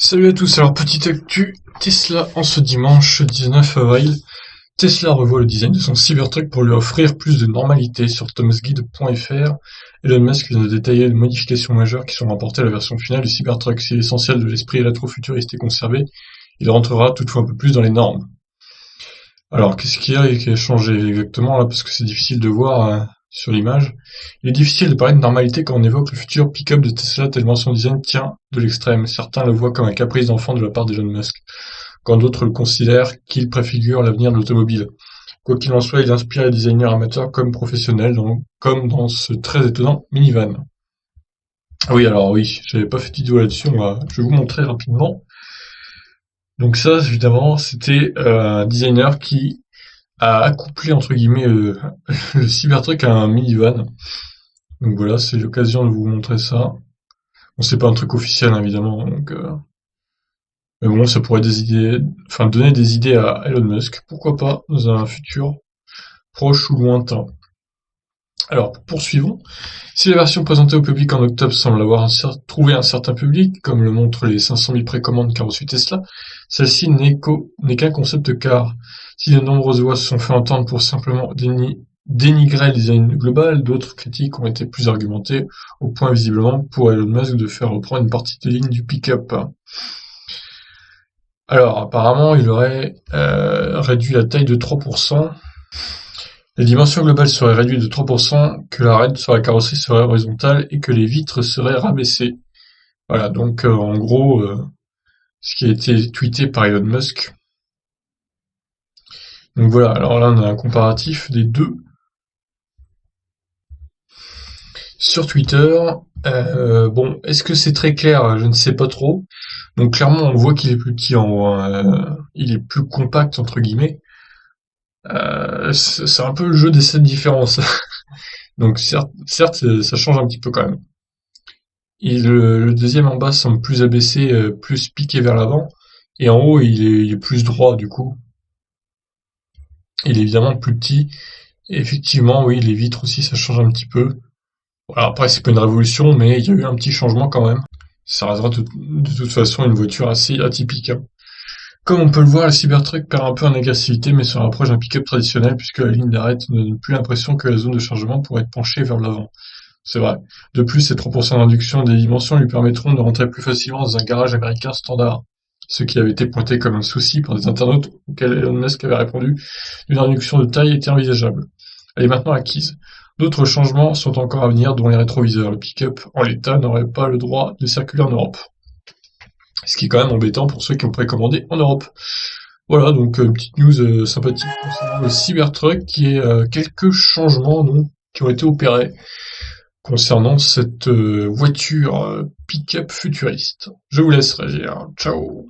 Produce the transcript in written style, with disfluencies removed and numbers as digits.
Salut à tous, alors petite actu, Tesla en ce dimanche 19 avril, Tesla revoit le design de son Cybertruck pour lui offrir plus de normalité sur thomasguide.fr. Elon Musk vient de détailler les modifications majeures qui sont rapportées à la version finale du Cybertruck. Si l'essentiel de l'esprit rétro-futuriste est conservé, il rentrera toutefois un peu plus dans les normes. Alors, qu'est-ce qu'il y a qui a changé exactement là, parce que c'est difficile de voir sur l'image. Il est difficile de parler de normalité quand on évoque le futur pick-up de Tesla tellement son design tient de l'extrême. Certains le voient comme un caprice d'enfant de la part d'Elon Musk, quand d'autres le considèrent qu'il préfigure l'avenir de l'automobile. Quoi qu'il en soit, il inspire les designers amateurs comme professionnels, comme dans ce très étonnant minivan. Ah oui, alors oui, j'avais pas fait de vidéo là-dessus, je vais vous montrer rapidement. Donc ça, évidemment, c'était un designer qui a accouplé entre guillemets le Cybertruck à un minivan. Donc voilà, c'est l'occasion de vous montrer ça. Bon, c'est pas un truc officiel, hein, évidemment, donc mais bon, ça pourrait donner des idées à Elon Musk, pourquoi pas, dans un futur proche ou lointain. Alors, poursuivons. Si la version présentée au public en octobre semble avoir trouvé un certain public, comme le montrent les 500 000 précommandes qu'a reçu Tesla, celle-ci n'est qu'un concept car. Si de nombreuses voix se sont fait entendre pour simplement dénigrer le design global, d'autres critiques ont été plus argumentées, au point visiblement pour Elon Musk de faire reprendre une partie de ligne du pick-up. Alors, apparemment, il aurait réduit la taille de 3%. Les dimensions globales seraient réduites de 3%, que la raide sur la carrosserie serait horizontale et que les vitres seraient rabaissées. Voilà, donc en gros, ce qui a été tweeté par Elon Musk. Donc voilà, alors là on a un comparatif des deux. Sur Twitter, bon, est-ce que c'est très clair? Je ne sais pas trop. Donc clairement on voit qu'il est plus petit en haut, hein, il est plus compact entre guillemets. C'est un peu le jeu des 7 différences. Donc certes, ça change un petit peu quand même. Et le deuxième en bas semble plus abaissé, plus piqué vers l'avant, et en haut il est plus droit du coup. Il est évidemment plus petit, et effectivement oui, les vitres aussi ça change un petit peu. Voilà, après c'est pas une révolution, mais il y a eu un petit changement quand même. Ça restera de toute façon une voiture assez atypique, hein. Comme on peut le voir, le Cybertruck perd un peu en agressivité, mais se rapproche d'un pick-up traditionnel puisque la ligne d'arrêt ne donne plus l'impression que la zone de chargement pourrait être penchée vers l'avant. C'est vrai. De plus, ces 3% d'induction des dimensions lui permettront de rentrer plus facilement dans un garage américain standard, ce qui avait été pointé comme un souci par des internautes auxquels Elon Musk avait répondu une réduction de taille était envisageable. Elle est maintenant acquise. D'autres changements sont encore à venir, dont les rétroviseurs. Le pick-up, en l'état, n'aurait pas le droit de circuler en Europe. Ce qui est quand même embêtant pour ceux qui ont précommandé en Europe. Voilà, donc petite news sympathique concernant le Cybertruck, qui est quelques changements qui ont été opérés concernant cette voiture pick-up futuriste. Je vous laisse réagir. Ciao.